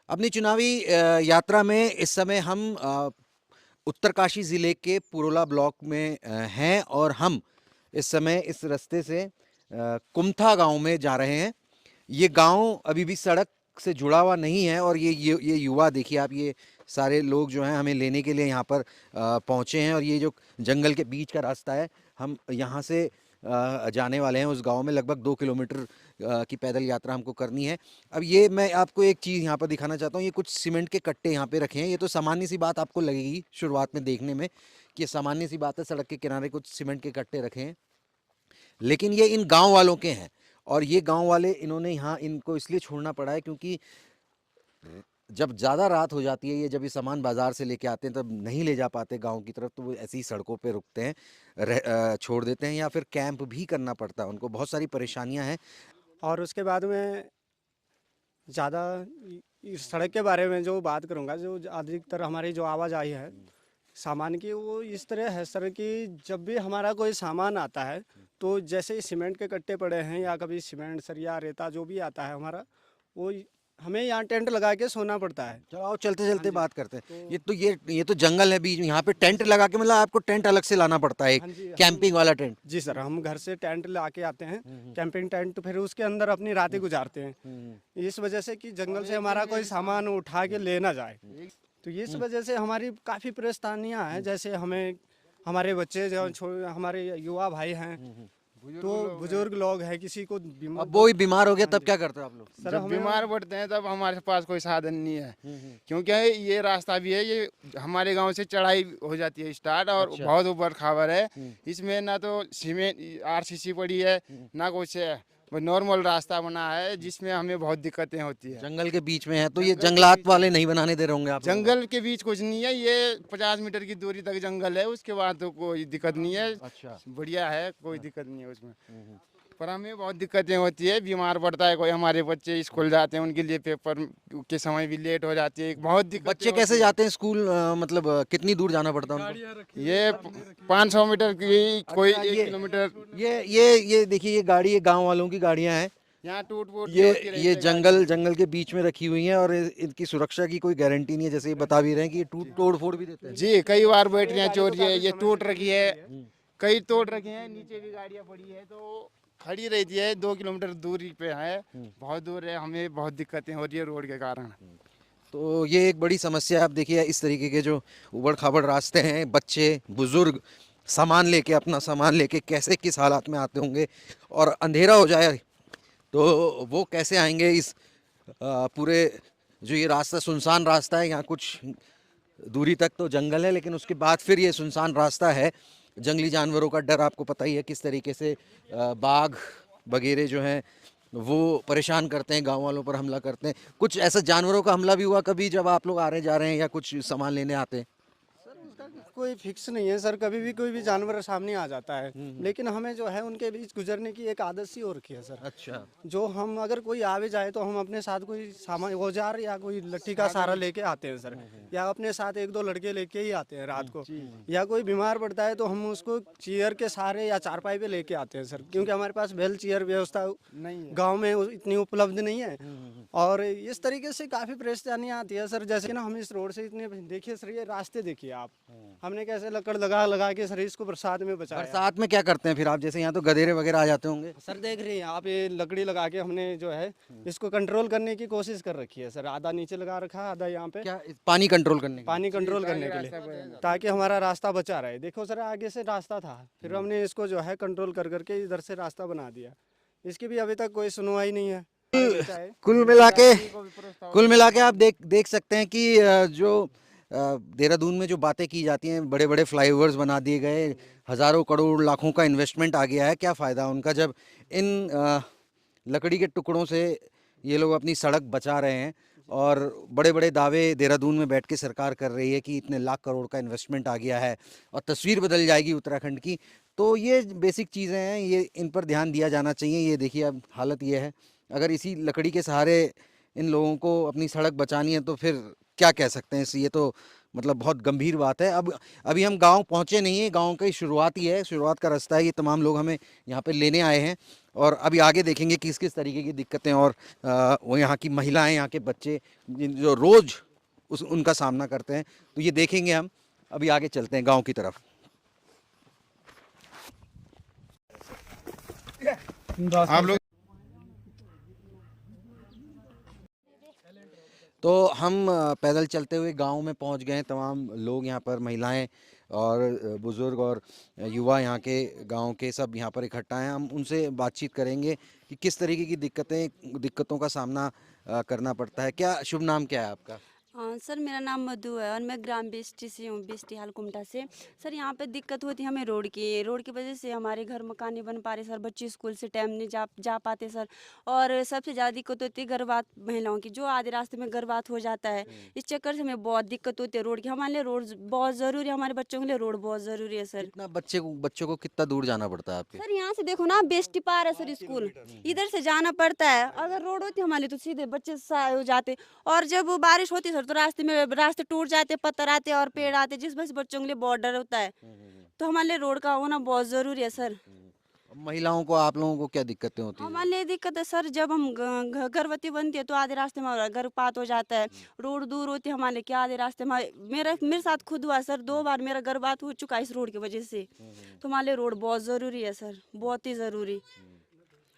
अपनी चुनावी यात्रा में इस समय हम उत्तरकाशी ज़िले के पुरोला ब्लॉक में हैं और हम इस समय इस रास्ते से कुमथा गांव में जा रहे हैं। ये गांव अभी भी सड़क से जुड़ा हुआ नहीं है और ये युवा देखिए आप, ये सारे लोग जो हैं हमें लेने के लिए यहाँ पर पहुँचे हैं और ये जो जंगल के बीच का रास्ता है, हम यहाँ से जाने वाले हैं उस गांव में। लगभग 2 किलोमीटर की पैदल यात्रा हमको करनी है। अब ये मैं आपको एक चीज़ यहाँ पर दिखाना चाहता हूँ, ये कुछ सीमेंट के कट्टे यहाँ पे रखे हैं। ये तो सामान्य सी बात आपको लगेगी शुरुआत में देखने में कि सामान्य सी बात है, सड़क के किनारे कुछ सीमेंट के कट्टे रखे हैं, लेकिन ये इन गांव वालों के हैं। और ये गांव वाले, इन्होंने यहाँ इनको इसलिए छोड़ना पड़ा है क्योंकि जब ज़्यादा रात हो जाती है, ये जब ये सामान बाज़ार से लेके आते हैं तब नहीं ले जा पाते गांव की तरफ, तो वो ऐसी ही सड़कों पे रुकते हैं, छोड़ देते हैं, या फिर कैंप भी करना पड़ता है उनको। बहुत सारी परेशानियां हैं। और उसके बाद में ज़्यादा इस सड़क के बारे में जो बात करूँगा, जो अधिकतर हमारी जो आवाजाही है सामान की, वो इस तरह है सर कि जब भी हमारा कोई सामान आता है तो जैसे ही सीमेंट के कट्टे पड़े हैं या कभी सीमेंट सरिया रेता जो भी आता है हमारा, वो हमें यहाँ टेंट लगा के सोना पड़ता है। चलो आओ चलते चलते बात करते हैं। तो ये तो जंगल है बीच में, यहाँ पे टेंट लगा के, मतलब आपको टेंट अलग से लाना पड़ता है, एक हाँ जी, कैंपिंग वाला टेंट। जी सर, हम घर से टेंट ला के आते हैं, कैंपिंग टेंट, फिर उसके अंदर अपनी रातें गुजारते हैं। इस वजह से कि जंगल से हमारा कोई सामान उठा के ले ना जाए, तो इस वजह से हमारी काफ़ी परेशानियां हैं। जैसे हमें हमारे बच्चे जो हमारे युवा भाई हैं, तो बुजुर्ग लोग हैं, किसी को अब वो ही बीमार हो गया तब क्या करते हो आप लोग? सर जब हमें बीमार पड़ते हैं तब हमारे पास कोई साधन नहीं है, क्योंकि ये रास्ता भी है, ये हमारे गांव से चढ़ाई हो जाती है स्टार्ट, और अच्छा। बहुत ऊपर खावर है। इसमें ना तो सीमेंट आरसीसी पड़ी है, ना कुछ है, वो नॉर्मल रास्ता बना है जिसमें हमें बहुत दिक्कतें होती है। जंगल के बीच में है, तो ये जंगलात वाले नहीं बनाने दे रहे होंगे आप लोगों को? जंगल के बीच कुछ नहीं है, ये 50 मीटर की दूरी तक जंगल है, उसके बाद तो कोई दिक्कत नहीं है। अच्छा। बढ़िया है, कोई दिक्कत नहीं है उसमें, पर हमें बहुत दिक्कतें होती है। बीमार पड़ता है कोई, हमारे बच्चे स्कूल जाते हैं, उनके लिए पेपर के समय भी लेट हो जाती है, बहुत दिक्कत। बच्चे कैसे जाते हैं स्कूल? मतलब कितनी दूर जाना पड़ता है उनको? ये 500 मीटर की, कोई अच्छा, 1 किलोमीटर। ये देखिए, ये गाड़ी, ये गांव वालों की गाड़ियां हैं। यहाँ टूट फूट ये जंगल के बीच में रखी हुई हैं और इनकी सुरक्षा की कोई गारंटी नहीं है, जैसे ये बता भी रहे हैं कि ये तोड़ फोड़ भी देते हैं। जी, कई बार बैटरियाँ चोरी है, ये टूट रखी है, कई तोड़ रखी है, नीचे भी गाड़ियाँ पड़ी है, तो खड़ी रहती है। 2 किलोमीटर दूरी पे है, बहुत दूर है, हमें बहुत दिक्कतें हो रही है रोड के कारण। तो ये एक बड़ी समस्या है। आप देखिए इस तरीके के जो उबड़ खाबड़ रास्ते हैं, बच्चे बुजुर्ग सामान लेके, अपना सामान लेके कैसे किस हालात में आते होंगे, और अंधेरा हो जाए तो वो कैसे आएंगे इस पूरे, जो ये रास्ता सुनसान रास्ता है, यहाँ कुछ दूरी तक तो जंगल है, लेकिन उसके बाद फिर ये सुनसान रास्ता है। जंगली जानवरों का डर आपको पता ही है किस तरीके से, बाघ वगैरह जो हैं वो परेशान करते हैं, गांव वालों पर हमला करते हैं। कुछ ऐसा जानवरों का हमला भी हुआ कभी जब आप लोग आ रहे जा रहे हैं या कुछ सामान लेने आते हैं? कोई फिक्स नहीं है सर, कभी भी कोई भी जानवर सामने आ जाता है, लेकिन हमें जो है उनके बीच गुजरने की एक आदत सी हो रखी है सर। अच्छा। जो हम अगर कोई आवे जाए तो हम अपने साथ कोई सामान, औजार या कोई लट्ठी का सहारा लेके आते हैं सर, या अपने साथ 1-2 लड़के लेके ही आते हैं रात को। या कोई बीमार पड़ता है तो हम उसको चेयर के सहारे या चारपाई पे लेके आते हैं सर, क्योंकि हमारे पास व्हील चेयर व्यवस्था गाँव में इतनी उपलब्ध नहीं है। और इस तरीके से काफ़ी परेशानियाँ आती है सर। जैसे ना हम इस रोड से इतने, देखिए सर ये रास्ते देखिए आप, हमने कैसे लकड़ लगा लगा के सर इसको बरसात में बचाया। बरसात में क्या करते हैं फिर आप? जैसे यहाँ तो गधेरे वगैरह आ जाते होंगे। सर देख रही हैं आप, ये लकड़ी लगा के हमने जो है इसको कंट्रोल करने की कोशिश कर रखी है सर। आधा नीचे लगा रखा है, आधा यहाँ पे, क्या पानी कंट्रोल करने के लिए? पानी कंट्रोल करने के लिए, ताकि हमारा रास्ता बचा रहे। देखो सर आगे से रास्ता था, फिर हमने इसको जो है कंट्रोल कर करके इधर से रास्ता बना दिया। इसकी भी अभी तक कोई सुनवाई नहीं है। कुल मिला के आप देख सकते हैं कि जो देहरादून में जो बातें की जाती हैं, बड़े बड़े फ्लाईओवर्स बना दिए गए, हज़ारों करोड़ लाखों का इन्वेस्टमेंट आ गया है, क्या फ़ायदा उनका जब इन लकड़ी के टुकड़ों से ये लोग अपनी सड़क बचा रहे हैं। और बड़े बड़े दावे देहरादून में बैठ के सरकार कर रही है कि इतने लाख करोड़ का इन्वेस्टमेंट आ गया है और तस्वीर बदल जाएगी उत्तराखंड की। तो ये बेसिक चीज़ें हैं, ये इन पर ध्यान दिया जाना चाहिए। ये देखिए अब हालत ये है, अगर इसी लकड़ी के सहारे इन लोगों को अपनी सड़क बचानी है तो फिर क्या कह सकते हैं। ये तो मतलब बहुत गंभीर बात है। अब अभी हम गांव पहुंचे नहीं है, गांव की शुरुआत ही है, शुरुआत का रास्ता है। ये तमाम लोग हमें यहाँ पे लेने आए हैं और अभी आगे देखेंगे किस किस तरीके की दिक्कतें और वो यहाँ की महिलाएं, यहाँ के बच्चे जो रोज़ उनका सामना करते हैं, तो ये देखेंगे हम। अभी आगे चलते हैं गांव की तरफ। आप लोग तो हम पैदल चलते हुए गांव में पहुंच गए। तमाम लोग यहाँ पर, महिलाएं और बुज़ुर्ग और युवा यहाँ के गांव के सब यहाँ पर इकट्ठा हैं। हम उनसे बातचीत करेंगे कि किस तरीके की दिक्कतों का सामना करना पड़ता है। क्या शुभ नाम क्या है आपका? सर मेरा नाम मधु है और मैं ग्राम बिस्टी से हूँ, बिस्टी हाल कुमटा से। सर यहाँ पे दिक्कत होती है हमें रोड की वजह से हमारे घर मकान नहीं बन पा रहे सर। बच्चे स्कूल से टाइम नहीं जा पाते सर। और सबसे ज़्यादा दिक्कत होती है गर्भवत महिलाओं की, जो आधे रास्ते में गर्भवत हो जाता है। इस चक्कर से हमें बहुत दिक्कत होती है रोड की। हमारे लिए रोड बहुत ज़रूरी है, हमारे बच्चों के लिए रोड बहुत ज़रूरी है सर। कितना बच्चों को कितना दूर जाना पड़ता है आपके? सर यहाँ से देखो ना, बेस्टी पार है सर स्कूल, इधर से जाना पड़ता है। अगर रोड होती हमारी तो सीधे बच्चे हो जाते। और जब बारिश होती सर तो रास्ते टूट जाते, पत्थर आते और पेड़ आते, जिस वजह से बच्चों के लिए बहुत डर होता है। तो हमारे लिए रोड का होना बहुत जरूरी है सर। महिलाओं को, आप लोगों को क्या दिक्कतें होती हैं? हमारे लिए दिक्कत है सर, जब हम गर्भवती बनती है तो आधे रास्ते में गर्भपात हो जाता है। रोड दूर होती है हमारे लिए, क्या आधे रास्ते में मेरे साथ खुद हुआ सर, 2 बार मेरा गर्भपात हो चुका है इस रोड की वजह से। तो हमारे लिए रोड बहुत ज़रूरी है सर, बहुत ही ज़रूरी।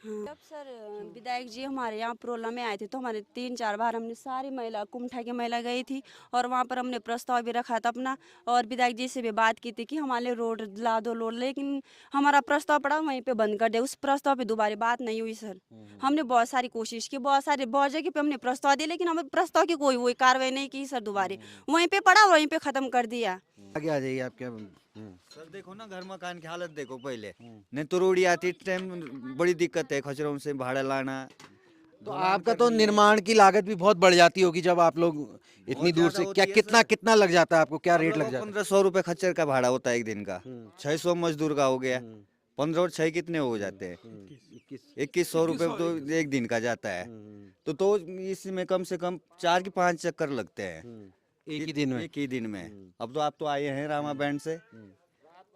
हाँ। जब सर विधायक जी हमारे यहाँ प्रोला में आए थे तो हमारे 3-4 बार हमने सारी महिला, कुमठा की महिला गई थी और वहाँ पर हमने प्रस्ताव भी रखा था अपना, और विधायक जी से भी बात की थी कि हमारे रोड ला दो रोड, लेकिन हमारा प्रस्ताव पड़ा वहीं पे बंद कर दिया। उस प्रस्ताव पे दोबारा बात नहीं हुई सर। हमने बहुत सारी कोशिश की, बहुत जगह पे हमने प्रस्ताव दिए, लेकिन हमें प्रस्ताव की कोई कार्रवाई नहीं की सर। दोबारा वहीं पे पड़ा, वहीं पे खत्म कर दिया। आगे आ जाइए आप। क्या सर देखो ना, घर मकान की हालत देखो पहले। नहीं तो रोड़ी आती टाइम बड़ी दिक्कत है, खचरों से भाड़ा लाना। तो आपका तो निर्माण की लागत भी बहुत बढ़ जाती होगी जब आप लोग इतनी दूर से। क्या कितना लग जाता है आपको? क्या रेट लग जाता है? 1500 रुपए खच्चर का भाड़ा होता है एक दिन का। 600 मजदूर का हो गया। 15 और 6 कितने हो जाते हैं? 2100 रुपए तो एक दिन का जाता है। तो इसमें कम से कम 4 की 5 चक्कर लगते हैं एक ही दिन में? एक ही दिन में। अब तो आप तो आए हैं रामा बैंड से,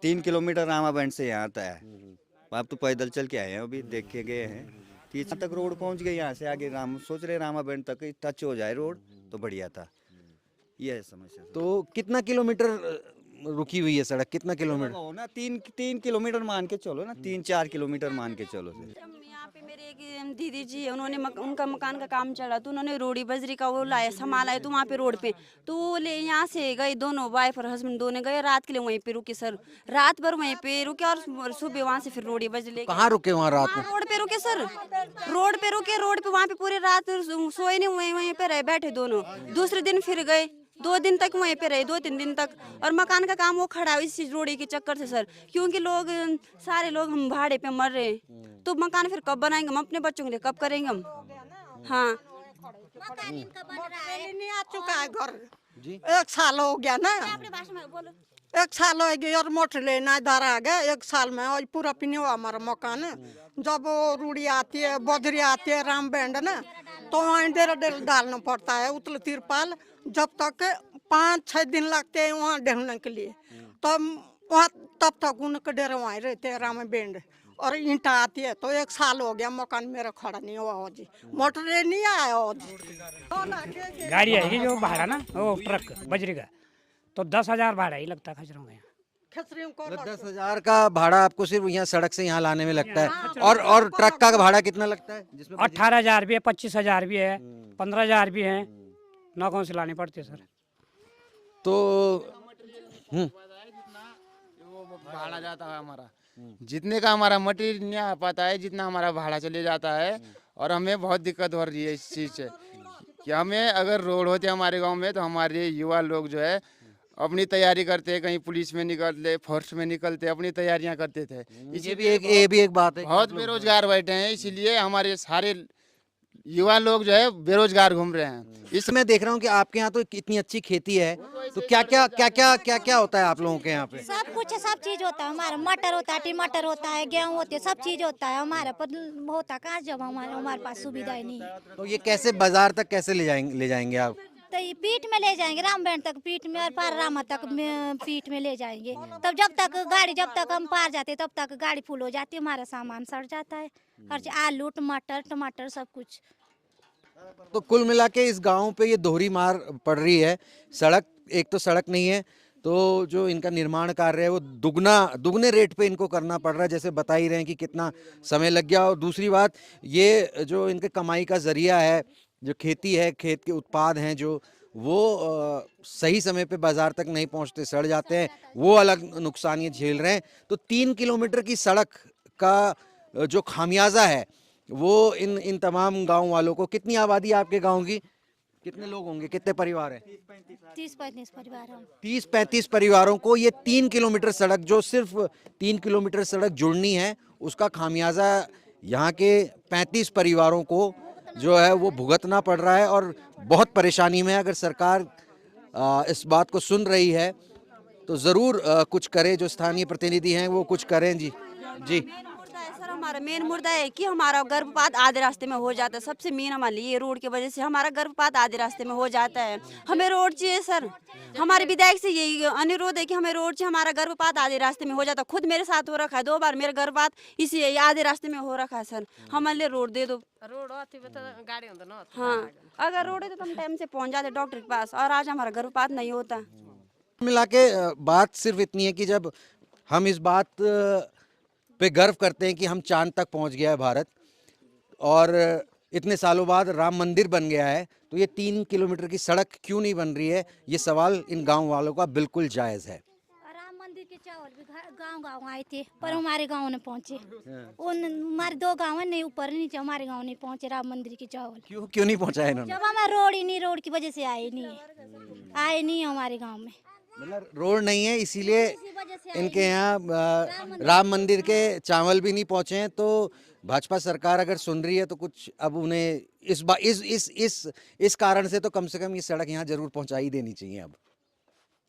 3 किलोमीटर रामा बैंड से यहाँ आता है। आप तो पैदल चल के आए हैं, अभी देख के गए हैं। यहाँ तक रोड पहुँच गई, यहाँ से आगे सोच रहे रामा बैंड तक टच हो जाए रोड तो बढ़िया था। ये है समस्या। तो कितना किलोमीटर रुकी हुई है सड़क? कितना किलोमीटर हो ना, 3 किलोमीटर मान के चलो ना, 3-4 किलोमीटर मान के चलो। यहाँ पे मेरे एक दीदी जी है, उन्होंने उनका मकान का काम चला तो उन्होंने रोड़ी बजरी का वो लाया, सामान लाया। तो वहाँ पे रोड पे तो वो ले यहाँ से गए, दोनों वाइफ और हस्बैंड दोनों गए रात के लिए वहीं पे रुके सर। रात भर वहीं पे रुके और सुबह वहाँ से फिर रोड़ी बजरी लेके। कहाँ रुके वहाँ रात में? रोड पे रुके सर, रोड पे वहाँ पे पूरी रात सोए नहीं, वहीं पे रहे बैठे दोनों। दूसरे दिन फिर गए, 2 दिन तक वहीं पे रहे, 2-3 दिन तक। और मकान का काम वो खड़ा है इस रोड़ी के चक्कर से सर, क्योंकि सारे लोग हम भाड़े पे मर रहे हैं। तो मकान फिर कब बनाएंगे हम अपने बच्चों के लिए, कब करेंगे हम? हाँ नहीं आ चुका है घर जी? 1 साल हो गया ना, अपनी भाषा में बोलो। 1 साल हो गया और मोटर लेना इधर आ गया 1 साल में। और पूरा पीने हुआ हमारा मकान है। जब वो रूढ़ी आती है, बजरी आती है, राम बैंड ना, तो वहाँ डेरा डालना पड़ता है उतल तिरपाल। जब तक 5-6 दिन लगते हैं वहाँ ढूंढने के लिए, तो वहाँ तब तक उनके डेरे वहाँ रहते हैं राम बैंड। और ईंटा आती है तो 1 साल हो गया मकान मेरा खड़ा नहीं हुआ हो जी, मोटर नहीं आया हो जी। गाड़ी आएगी जो भाड़ा ना, वो ट्रक बजरी का, तो 10,000 भाड़ा ही लगता है खचरों का। खसरी को 10,000 का भाड़ा आपको सिर्फ यहाँ सड़क से यहाँ लाने में लगता है। और ट्रक का भाड़ा कितना लगता है जिसमें? 18,000 भी है, 25,000 भी है, 15,000 भी है। नौकों से लानी पड़ती है सर। तो भाड़ा जाता है हमारा, जितने का हमारा मटेरियल नहीं आ पाता है, जितना हमारा भाड़ा चले जाता है। और हमें बहुत दिक्कत हो रही है इस चीज़ से कि हमें अगर रोड होते हमारे गांव में तो हमारे युवा लोग जो है अपनी तैयारी करते, कहीं पुलिस में निकलते, फोर्स में निकलते, अपनी तैयारियां करते थे। ये भी एक बात है। बहुत बेरोजगार बैठे हैं, इसीलिए हमारे सारे युवा लोग जो है बेरोजगार घूम रहे हैं। इसमें देख रहा हूँ कि आपके यहाँ तो इतनी अच्छी खेती है, तो क्या होता है आप लोगों के यहाँ पे? सब कुछ, सब चीज होता है हमारा। मटर होता है, टमाटर होता है, गेहूँ होती है, सब चीज होता है हमारे पर। होता कहाँ जब हमारे पास सुविधा ही नहीं है। तो ये कैसे बाजार तक कैसे ले जाएंगे आप? तो ये पीठ में ले जाएंगे, रामबेंड तक पीठ में, और पार रामा तक पीठ में ले जाएंगे। तब जब तक हम पार जाते तब तक गाड़ी फुल हो जाती है, हमारा सामान सड़ जाता है। हर चीज आलू टमाटर टमाटर सब कुछ। तो कुल मिला के इस गांव पे ये दोहरी मार पड़ रही है। सड़क, एक तो सड़क नहीं है, तो जो इनका निर्माण कार्य है वो दुगने रेट पे इनको करना पड़ रहा है, जैसे बता ही रहे हैं कि कितना समय लग गया। और दूसरी बात, ये जो इनके कमाई का जरिया है, जो खेती है, खेत के उत्पाद हैं जो, वो सही समय पे बाजार तक नहीं पहुंचते, सड़ जाते हैं, वो अलग नुकसान ये झेल रहे हैं। तो 3 किलोमीटर की सड़क का जो खामियाजा है वो इन तमाम गांव वालों को। कितनी आबादी है आपके गांव की? कितने लोग होंगे, कितने परिवार हैं? 30-35 परिवार हम। 30-35 परिवारों को ये 3 किलोमीटर सड़क, जो सिर्फ 3 किलोमीटर सड़क जुड़नी है, उसका खामियाजा यहाँ के 35 परिवारों को जो है वो भुगतना पड़ रहा है। और बहुत परेशानी में है। अगर सरकार इस बात को सुन रही है तो ज़रूर कुछ करे, जो स्थानीय प्रतिनिधि हैं वो कुछ करें। जी जी। सर हमारा मेन मुद्दा है कि हमारा गर्भपात आधे रास्ते में हो जाता है। सबसे मेन हमारे लिए रोड की वजह से हमारा गर्भपात आधे रास्ते में हो जाता है। हमें रोड चाहिए सर। हमारे विधायक से यही अनुरोध है कि हमें रोड चाहिए। हमारा गर्भपात आधे रास्ते में हो जाता है। खुद मेरे साथ हो रखा है, 2 बार मेरा गर्भपात इसी आधे रास्ते में हो रखा है सर। हमारे लिए रोड दे दो। हाँ, अगर रोड है तो हम टाइम से पहुँच जाते डॉक्टर के पास, और आज हमारा गर्भपात नहीं होता। मिला के बात सिर्फ इतनी है कि जब हम इस बात पे गर्व करते हैं कि हम चांद तक पहुंच गया है भारत, और इतने सालों बाद राम मंदिर बन गया है, तो ये 3 किलोमीटर की सड़क क्यों नहीं बन रही है, ये सवाल इन गांव वालों का बिल्कुल जायज़ है। राम मंदिर के चावल भी गांव आए थे, पर हमारे गांव नहीं पहुंचे। उन हमारे 2 गांव है, नहीं ऊपर नीचे, हमारे गांव नहीं पहुंचे राम मंदिर के चावल। क्यों नहीं पहुंचाया इन्होंने? जब हमारा रोड ही नहीं, रोड की वजह से आए नहीं हमारे गांव में। मतलब रोड नहीं है, इसीलिए इसी वजह से इनके यहाँ राम मंदिर के चावल भी नहीं पहुंचे हैं। तो भाजपा सरकार अगर सुन रही है तो कुछ अब उन्हें इस कारण से तो कम ये सड़क यहाँ जरूर पहुंचाई देनी चाहिए अब।